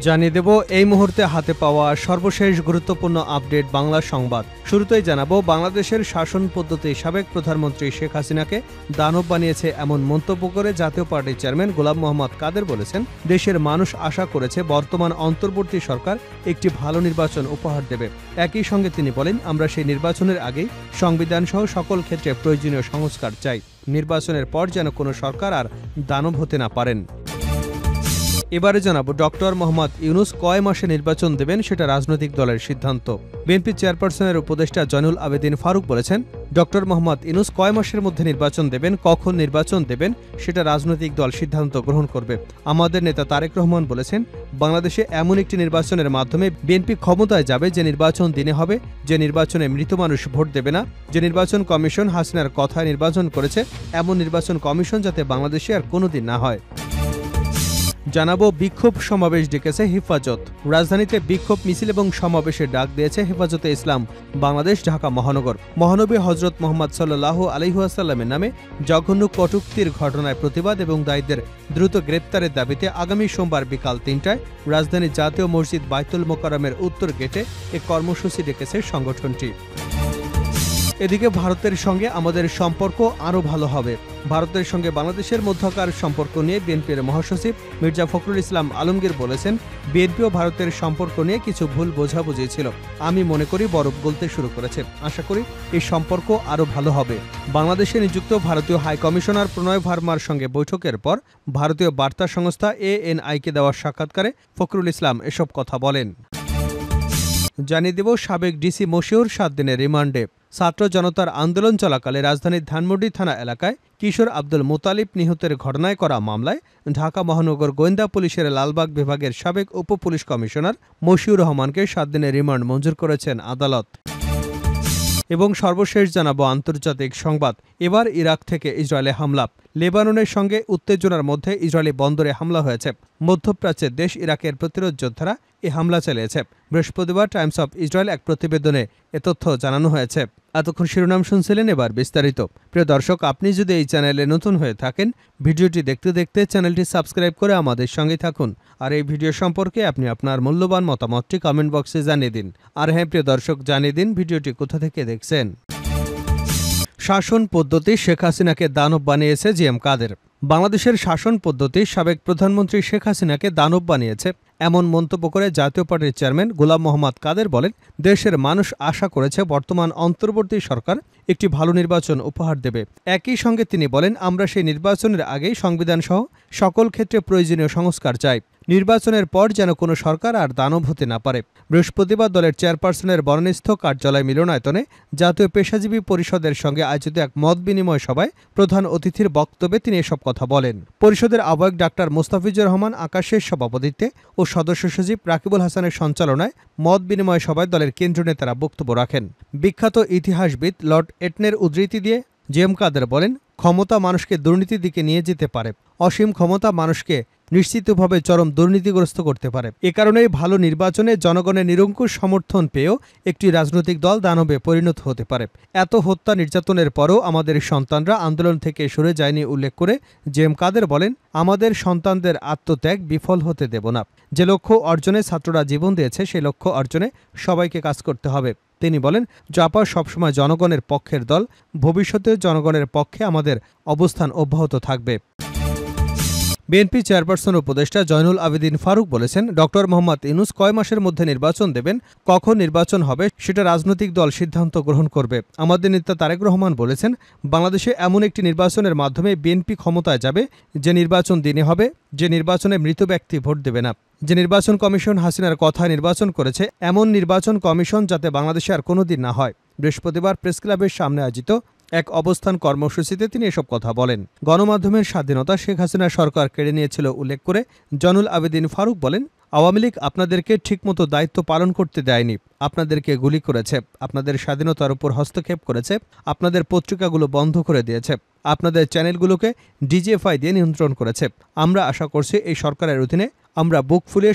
জানিয়ে দেব এই মুহূর্তে হাতে পাওয়া সর্বশেষ গুরুত্বপূর্ণ আপডেট বাংলা সংবাদ। শুরুতেই জানাবো, বাংলাদেশের শাসন পদ্ধতি সাবেক প্রধানমন্ত্রী শেখ হাসিনাকে দানব বানিয়েছে এমন মন্তব্য করে জাতীয় পার্টির চেয়ারম্যান গোলাম মোহাম্মদ কাদের বলেছেন, দেশের মানুষ আশা করেছে বর্তমান অন্তর্বর্তী সরকার একটি ভালো নির্বাচন উপহার দেবে। একই সঙ্গে তিনি বলেন, আমরা সেই নির্বাচনের আগেই সংবিধান সহ সকল ক্ষেত্রে প্রয়োজনীয় সংস্কার চাই। নির্বাচনের পর যেন কোনো সরকার আর দানব হতে না পারেন। এবারে জানাবো, ডক্টর মোহাম্মদ ইউনূস কয় মাসে নির্বাচন দেবেন সেটা রাজনৈতিক দলের সিদ্ধান্ত। বিএনপি চেয়ারপারসনের উপদেষ্টা জয়নুল আবেদিন ফারুক বলেছেন, ডক্টর মোহাম্মদ ইউনূস কয় মাসের মধ্যে নির্বাচন দেবেন, কখন নির্বাচন দেবেন সেটা রাজনৈতিক দল সিদ্ধান্ত গ্রহণ করবে। আমাদের নেতা তারেক রহমান বলেছেন, বাংলাদেশে এমন একটি নির্বাচনের মাধ্যমে বিএনপি ক্ষমতায় যাবে যে নির্বাচন দিনে হবে, যে নির্বাচনে মৃত মানুষ ভোট দেবে না, যে নির্বাচন কমিশন হাসিনার কথায় নির্বাচন করেছে এমন নির্বাচন কমিশন যাতে বাংলাদেশে আর কোনোদিন না হয়। জানাবো, বিক্ষোভ সমাবেশ ডেকেছে হেফাজত। রাজধানীতে বিক্ষোভ মিছিল এবং সমাবেশের ডাক দিয়েছে হেফাজতে ইসলাম বাংলাদেশ ঢাকা মহানগর। মহানবী হজরত মোহাম্মদ সাল্লাল্লাহু আলাইহি ওয়াসাল্লামের নামে জঘন্য কটূক্তির ঘটনায় প্রতিবাদ এবং দায়ীদের দ্রুত গ্রেপ্তারের দাবিতে আগামী সোমবার বিকাল ৩টায় রাজধানীর জাতীয় মসজিদ বাইতুল মোকাররমের উত্তর গেটে এক কর্মসূচি ডেকেছে সংগঠনটি। এদিকে ভারতের সঙ্গে আমাদের সম্পর্ক আরও ভালো হবে। ভারতের সঙ্গে বাংলাদেশের মধ্যকার সম্পর্ক নিয়ে বিএনপির মহাসচিব মির্জা ফখরুল ইসলাম আলমগীর বলেছেন, বিএনপি ও ভারতের সম্পর্ক নিয়ে কিছু ভুল বোঝাবুঝি ছিল। আমি মনে করি বরফ গলতে শুরু করেছে। আশা করি এই সম্পর্ক আরও ভালো হবে। বাংলাদেশে নিযুক্ত ভারতীয় হাই কমিশনার প্রণয় ভার্মার সঙ্গে বৈঠকের পর ভারতীয় বার্তা সংস্থা ANI-কে দেওয়া সাক্ষাৎকারে ফখরুল ইসলাম এসব কথা বলেন। জানিয়ে দেব, সাবেক ডিসি মশিউর 7 দিনের রিমান্ডে। ছাত্র জনতার আন্দোলন চলাকালে রাজধানীর ধানমন্ডি থানা এলাকায় কিশোর আব্দুল মোতালিব নিহতের ঘটনায় করা মামলায় ঢাকা মহানগর গোয়েন্দা পুলিশের লালবাগ বিভাগের সাবেক উপপুলিশ কমিশনার মশিউর রহমানকে 7 দিনের রিমান্ড মঞ্জুর করেছেন আদালত। এবং সর্বশেষ জানাবো আন্তর্জাতিক সংবাদ। এবার ইরাক থেকে ইসরায়েলে হামলা। লেবাননের সঙ্গে উত্তেজনার মধ্যে ইসরায়েলি বন্দরে হামলা হয়েছে। মধ্যপ্রাচ্যের দেশ ইরাকের প্রতিরোধ যোদ্ধারা এই হামলা চালিয়েছে। বৃহস্পতিবার টাইমস অফ ইসরায়েল এক প্রতিবেদনে এ তথ্য জানানো হয়েছে। এতক্ষণ শিরোনাম শুনছিলেন, এবার বিস্তারিত। প্রিয় দর্শক, আপনি যদি এই চ্যানেলে নতুন হয়ে থাকেন, ভিডিওটি দেখতে দেখতে চ্যানেলটি সাবস্ক্রাইব করে আমাদের সঙ্গে থাকুন। আর এই ভিডিও সম্পর্কে আপনি আপনার মূল্যবান মতামতটি কমেন্ট বক্সে জানিয়ে দিন। আর হ্যাঁ প্রিয় দর্শক, জানিয়ে দিন ভিডিওটি কোথা থেকে দেখছেন। শাসন পদ্ধতি শেখ হাসিনাকে দানব বানিয়েছে জিএম কাদের। বাংলাদেশের শাসন পদ্ধতি সাবেক প্রধানমন্ত্রী শেখ হাসিনাকে দানব বানিয়েছে এমন মন্তব্য করে জাতীয় পার্টির চেয়ারম্যান গোলাম মোহাম্মদ কাদের বলেন, দেশের মানুষ আশা করেছে বর্তমান অন্তর্বর্তী সরকার একটি ভালো নির্বাচন উপহার দেবে। একই সঙ্গে তিনি বলেন, আমরা সেই নির্বাচনের আগেই সংবিধান সহ সকল ক্ষেত্রে প্রয়োজনীয় সংস্কার চাই। নির্বাচনের পর যেন কোনো সরকার আর দানব হতে না পারে। বৃহস্পতিবার দলের চেয়ারপারসনের বর্ণস্থ কার্যালয় মিলনায়তনে জাতীয় পেশাজীবী পরিষদের সঙ্গে আয়োজিত এক মত বিনিময় সভায় প্রধান অতিথির বক্তব্যে তিনি এসব কথা বলেন। পরিষদের আহ্বায়ক ডাক্তার মোস্তাফিজুর রহমান আকাশের সভাপতিত্বে ও সদস্য সচিব রাকিবুল হাসানের সঞ্চালনায় মত বিনিময় সভায় দলের কেন্দ্রীয় নেতারা বক্তব্য রাখেন। বিখ্যাত ইতিহাসবিদ লর্ড এটনের উদ্ধৃতি দিয়ে জিএম কাদের বলেন, ক্ষমতা মানুষকে দুর্নীতির দিকে নিয়ে যেতে পারে। অসীম ক্ষমতা মানুষকে নিশ্চিতভাবে চরম দুর্নীতিগ্রস্ত করতে পারে। এ কারণেই ভালো নির্বাচনে জনগণের নিরঙ্কুশ সমর্থন পেয়েও একটি রাজনৈতিক দল দানবে পরিণত হতে পারে। এত হত্যা নির্যাতনের পরও আমাদের সন্তানরা আন্দোলন থেকে সরে যায়নি উল্লেখ করে জিএম কাদের বলেন, আমাদের সন্তানদের আত্মত্যাগ বিফল হতে দেব না। যে লক্ষ্য অর্জনে ছাত্ররা জীবন দিয়েছে সেই লক্ষ্য অর্জনে সবাইকে কাজ করতে হবে। তিনি বলেন, জাপা সবসময় জনগণের পক্ষের দল, ভবিষ্যতে জনগণের পক্ষে আমাদের অবস্থান অব্যাহত থাকবে। বিএনপি চেয়ারপারসন উপদেষ্টা জয়নুল আবেদিন ফারুক বলেছেন, ডক্টর মোহাম্মদ ইউনূস কয় মাসের মধ্যে নির্বাচন দেবেন, কখন নির্বাচন হবে সেটা রাজনৈতিক দল সিদ্ধান্ত গ্রহণ করবে। আমাদের নেতা তারেক রহমান বলেছেন, বাংলাদেশে এমন একটি নির্বাচনের মাধ্যমে বিএনপি ক্ষমতায় যাবে যে নির্বাচন দিনে হবে, যে নির্বাচনে মৃত ব্যক্তি ভোট দেবে না, যে নির্বাচন কমিশন হাসিনার কথায় নির্বাচন করেছে এমন নির্বাচন কমিশন যাতে বাংলাদেশে আর কোনোদিন না হয়। বৃহস্পতিবার প্রেসক্লাবের সামনে আয়োজিত এক অবস্থান কর্মসূচিতে তিনি এসব কথা বলেন। গণমাধ্যমের স্বাধীনতা শেখ হাসিনা সরকার কেড়ে নিয়েছিল উল্লেখ করে জয়নুল আবেদিন ফারুক বলেন, আওয়ামী লীগ আপনাদেরকে ঠিকমতো দায়িত্ব পালন করতে দেয়নি, আপনাদেরকে গুলি করেছে, আপনাদের স্বাধীনতার উপর হস্তক্ষেপ করেছে, আপনাদের পত্রিকাগুলো বন্ধ করে দিয়েছে, আপনাদের চ্যানেলগুলোকে ডিজিএফআই দিয়ে নিয়ন্ত্রণ করেছে। আমরা আশা করছি এই সরকারের অধীনে আমরা বুক ফুলিয়ে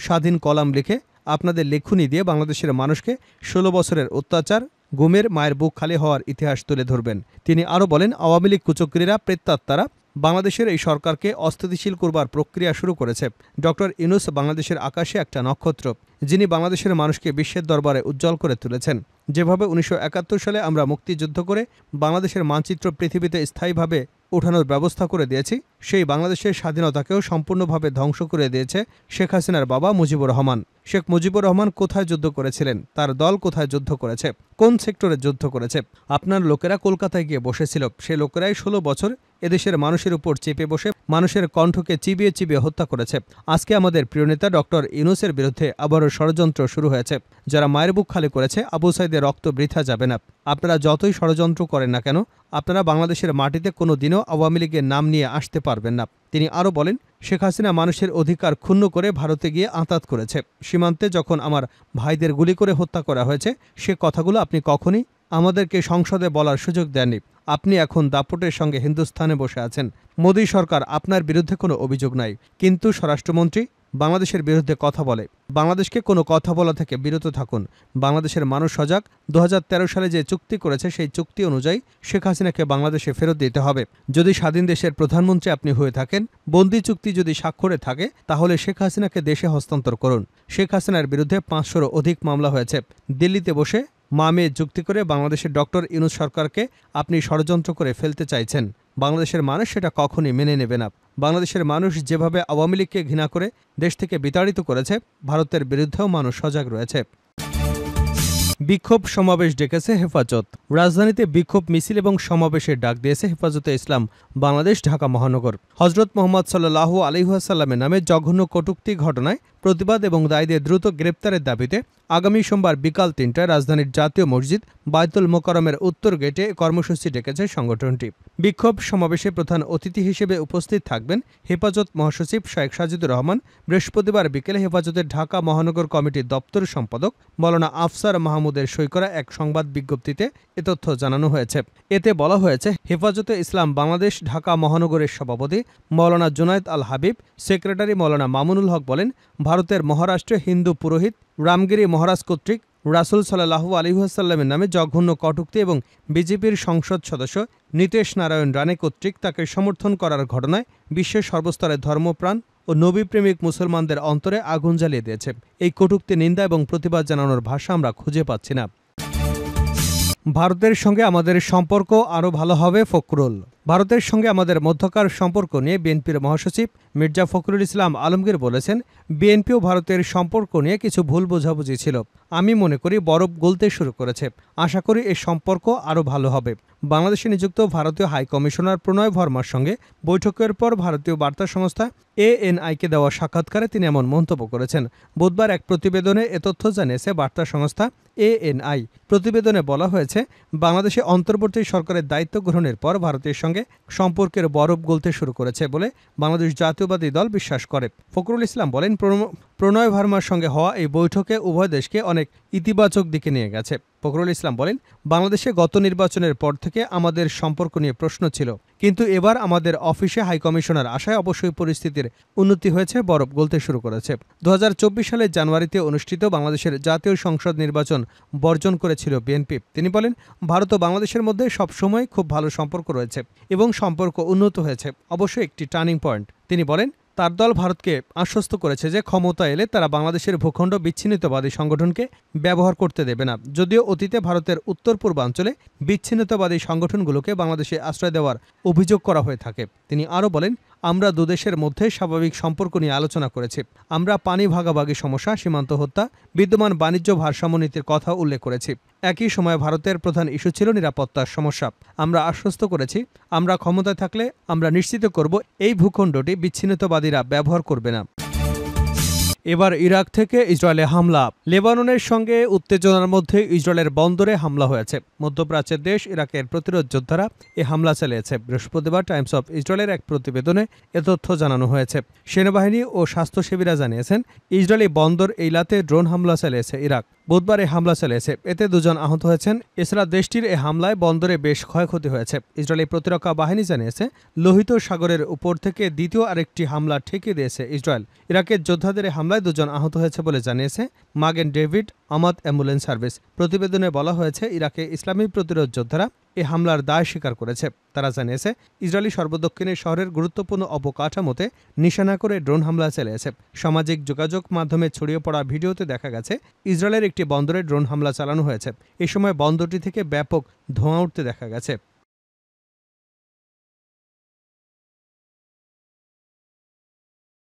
স্বাধীন কলাম লিখে আপনাদের লেখনী দিয়ে বাংলাদেশের মানুষকে 16 বছরের অত্যাচার, গুমের মায়ের বুক খালি হওয়ার ইতিহাস তুলে ধরবেন। তিনি আরও বলেন, আওয়ামী লীগ কুচক্রীরা প্রেতাত্মারা বাংলাদেশের এই সরকারকে অস্থিতিশীল করবার প্রক্রিয়া শুরু করেছে। ডক্টর ইউনূস বাংলাদেশের আকাশে একটা নক্ষত্র, যিনি বাংলাদেশের মানুষকে বিশ্বের দরবারে উজ্জ্বল করে তুলেছেন। যেভাবে ১৯৭১ সালে আমরা মুক্তিযুদ্ধ করে বাংলাদেশের মানচিত্র পৃথিবীতে স্থায়ীভাবে ওঠানোর ব্যবস্থা করে দিয়েছি, সেই বাংলাদেশের স্বাধীনতাকেও সম্পূর্ণভাবে ধ্বংস করে দিয়েছে শেখ হাসিনার বাবা মুজিবুর রহমান। শেখ মুজিবুর রহমান কোথায় যুদ্ধ করেছিলেন? তার দল কোথায় যুদ্ধ করেছে? কোন সেক্টরে যুদ্ধ করেছে? আপনার লোকেরা কলকাতায় গিয়ে বসেছিল। সে লোকেরাই ১৬ বছর এদেশের মানুষের উপর চেপে বসে মানুষের কণ্ঠকে চিবিয়ে চিবিয়ে হত্যা করেছে। আজকে আমাদের প্রিয় নেতা ডক্টর ইউনূসের বিরুদ্ধে আবারও ষড়যন্ত্র শুরু হয়েছে। যারা মায়ের বুক খালি করেছে, আবু সাইদের রক্ত বৃথা যাবে না। আপনারা যতই ষড়যন্ত্র করেন না কেন, আপনারা বাংলাদেশের মাটিতে কোনো দিনও আওয়ামী লীগের নাম নিয়ে আসতে পারবেন না। তিনি আরও বলেন, শেখ হাসিনা মানুষের অধিকার ক্ষুণ্ণ করে ভারতে গিয়ে আঁতাত করেছে। সীমান্তে যখন আমার ভাইদের গুলি করে হত্যা করা হয়েছে, সে কথাগুলো আপনি কখনই আমাদেরকে সংসদে বলার সুযোগ দেননি। আপনি এখন দাপটের সঙ্গে হিন্দুস্থানে বসে আছেন। মোদী সরকার, আপনার বিরুদ্ধে কোনো অভিযোগ নাই, কিন্তু স্বরাষ্ট্রমন্ত্রী বাংলাদেশের বিরুদ্ধে কথা বলে। বাংলাদেশকে কোনো কথা বলা থেকে বিরত থাকুন। বাংলাদেশের মানুষ সজাগ। ২০১৩ সালে যে চুক্তি করেছে, সেই চুক্তি অনুযায়ী শেখ হাসিনাকে বাংলাদেশে ফেরত দিতে হবে। যদি স্বাধীন দেশের প্রধানমন্ত্রী আপনি হয়ে থাকেন, বন্দি চুক্তি যদি স্বাক্ষরে থাকে, তাহলে শেখ হাসিনাকে দেশে হস্তান্তর করুন। শেখ হাসিনার বিরুদ্ধে ৫০০রও অধিক মামলা হয়েছে। দিল্লিতে বসে মা মেয়ে যুক্তি করে বাংলাদেশের ডক্টর ইউনূস সরকারকে আপনি ষড়যন্ত্র করে ফেলতে চাইছেন। বাংলাদেশের মানুষ সেটা কখনই মেনে নেবে না। বাংলাদেশের মানুষ যেভাবে আওয়ামী লীগকে ঘৃণা করে দেশ থেকে বিতাড়িত করেছে, ভারতের বিরুদ্ধেও মানুষ সজাগ রয়েছে। বিক্ষোভ সমাবেশ ডেকেছে হেফাজত। রাজধানীতে বিক্ষোভ মিছিল এবং সমাবেশের ডাক দিয়েছে হেফাজতে ইসলাম বাংলাদেশ ঢাকা মহানগর। হজরত মোহাম্মদ সাল্লাল্লাহু আলাইহি ওয়াসাল্লামের নামে জঘন্য কটূক্তি ঘটনায় প্রতিবাদ এবং দায়ীদের দ্রুত গ্রেপ্তারের দাবিতে আগামী সোমবার বিকাল ৩টায় রাজধানীর জাতীয় মসজিদ বায়তুল মোকাররমের উত্তর গেটে কর্মসূচি ডেকেছে সংগঠনটি। বিক্ষোভ সমাবেশে প্রধান অতিথি হিসেবে উপস্থিত থাকবেন হেফাজত মহাসচিব শেখ সাজিদুর রহমান। বৃহস্পতিবার বিকেলে হেফাজতের ঢাকা মহানগর কমিটির দপ্তর সম্পাদক মাওলানা আফসার মাহমুদের সই করা এক সংবাদ বিজ্ঞপ্তিতে এ তথ্য জানানো হয়েছে। এতে বলা হয়েছে, হেফাজতে ইসলাম বাংলাদেশ ঢাকা মহানগরের সভাপতি মাওলানা জুনায়েদ আল হাবিব, সেক্রেটারি মাওলানা মামুনুল হক বলেন, ভারতের মহারাষ্ট্রে হিন্দু পুরোহিত রামগিরি মহারাজ কর্তৃক রাসূল সাল্লাল্লাহু আলাইহি ওয়াসাল্লামের নামে জঘন্য কটূক্তি এবং বিজেপির সংসদ সদস্য নীতেশ নারায়ণ রানে কর্তৃক তাকে সমর্থন করার ঘটনায় বিশ্বের সর্বস্তরের ধর্মপ্রাণ ও নবীপ্রেমিক মুসলমানদের অন্তরে আগুন জ্বালিয়ে দিয়েছে। এই কটূক্তি নিন্দা এবং প্রতিবাদ জানানোর ভাষা আমরা খুঁজে পাচ্ছি না। ভারতের সঙ্গে আমাদের সম্পর্ক আরও ভালো হবে, ফখরুল। ভারতের সঙ্গে আমাদের মধ্যকার সম্পর্ক নিয়ে বিএনপির মহাসচিব মির্জা ফখরুল ইসলাম আলমগীর বলেছেন, বিএনপি ও ভারতের সম্পর্ক নিয়ে কিছু ভুল বোঝাবুঝি ছিল। আমি মনে করি বরফ গলতে শুরু করেছে। আশা করি এই সম্পর্ক আরও ভালো হবে। বাংলাদেশে নিযুক্ত ভারতীয় হাই কমিশনার প্রণয় ভার্মার সঙ্গে বৈঠকের পর ভারতীয় বার্তা সংস্থা ANI-কে দেওয়া সাক্ষাৎকারে তিনি এমন মন্তব্য করেছেন। বুধবার এক প্রতিবেদনে এ তথ্য জানিয়েছে বার্তা সংস্থা ANI। প্রতিবেদনে বলা হয়েছে, বাংলাদেশে অন্তর্বর্তী সরকারের দায়িত্ব গ্রহণের পর ভারতের সঙ্গে সম্পর্কের বরফ গলতে শুরু করেছে বলে বাংলাদেশ জাতীয়বাদী দল বিশ্বাস করে। ফখরুল ইসলাম বলেন, প্রণয় ভার্মার সঙ্গে হওয়া এই বৈঠকে উভয় দেশকে অনেক ইতিবাচক দিকে নিয়ে গেছে। ফখরুল ইসলাম বলেন, বাংলাদেশে গত নির্বাচনের পর থেকে আমাদের সম্পর্ক নিয়ে প্রশ্ন ছিল, কিন্তু এবার আমাদের অফিসে হাইকমিশনার আসায় অবশ্যই পরিস্থিতির উন্নতি হয়েছে, বরফ গলতে শুরু করেছে। ২০২৪ সালের জানুয়ারিতে অনুষ্ঠিত বাংলাদেশের জাতীয় সংসদ নির্বাচন বর্জন করেছিল বিএনপি। তিনি বলেন, ভারত ও বাংলাদেশের মধ্যে সবসময় খুব ভালো সম্পর্ক রয়েছে এবং সম্পর্ক উন্নত হয়েছে, অবশ্যই একটি টার্নিং পয়েন্ট। তিনি বলেন, তার দল ভারতকে আশ্বস্ত করেছে যে ক্ষমতা এলে তারা বাংলাদেশের ভূখণ্ড বিচ্ছিন্নতাবাদী সংগঠনকে ব্যবহার করতে দেবে না। যদিও অতীতে ভারতের উত্তর পূর্বাঞ্চলে বিচ্ছিন্নতাবাদী সংগঠনগুলোকে বাংলাদেশে আশ্রয় দেওয়ার অভিযোগ করা হয়ে থাকে। তিনি আরও বলেন, আমরা দুদেশের মধ্যে স্বাভাবিক সম্পর্ক নিয়ে আলোচনা করেছি। আমরা পানি ভাগাভাগি সমস্যা, সীমান্ত হত্যা, বিদ্যমান বাণিজ্য ভারসাম্য নীতির কথা উল্লেখ করেছি। একই সময়ে ভারতের প্রধান ইস্যু ছিল নিরাপত্তার সমস্যা। আমরা আশ্বস্ত করেছি, আমরা ক্ষমতায় থাকলে আমরা নিশ্চিত করব এই ভূখণ্ডটি বিচ্ছিন্নতাবাদীরা ব্যবহার করবে না। এবার ইরাক থেকে ইসরায়েলে হামলা। লেবাননের সঙ্গে উত্তেজনার মধ্যে ইসরায়েলের বন্দরে হামলা হয়েছে। মধ্যপ্রাচ্যের দেশ ইরাকের প্রতিরোধ যোদ্ধারা এ হামলা চালিয়েছে। বৃহস্পতিবার টাইমস অফ ইসরায়েলের এক প্রতিবেদনে এ তথ্য জানানো হয়েছে। সেনাবাহিনী ও স্বাস্থ্যসেবীরা জানিয়েছেন, ইসরায়েলি বন্দর এইলাতে ড্রোন হামলা চালিয়েছে ইরাক। বুধবার এই হামলা চালিয়েছে। এতে 2 জন আহত হয়েছেন। এছাড়া দেশটির এই হামলায় বন্দরে বেশ ক্ষয়ক্ষতি হয়েছে। ইসরায়েলি প্রতিরক্ষা বাহিনী জানিয়েছে, লোহিত সাগরের উপর থেকে দ্বিতীয় আরেকটি হামলা ঠেকিয়ে দিয়েছে ইসরায়েল। ইরাকের যোদ্ধাদের এই হামলায় 2 জন আহত হয়েছে বলে জানিয়েছে মাগেন ডেভিড আমাদ অ্যাম্বুলেন্স সার্ভিস। প্রতিবেদনে বলা হয়েছে, ইরাকে ইসলামী প্রতিরোধ যোদ্ধারা এই হামলার দায় স্বীকার করেছে। তারা জানিয়েছে, ইসরায়েলি সর্বদক্ষিণে শহরের গুরুত্বপূর্ণ অবকাঠামোতে নিশানা করে ড্রোন হামলা চালিয়েছে। সামাজিক যোগাযোগ মাধ্যমে ছড়িয়ে পড়া ভিডিওতে দেখা গেছে, ইসরায়েলের একটি বন্দরে ড্রোন হামলা চালানো হয়েছে। এ সময় বন্দরটি থেকে ব্যাপক ধোঁয়া উঠতে দেখা গেছে।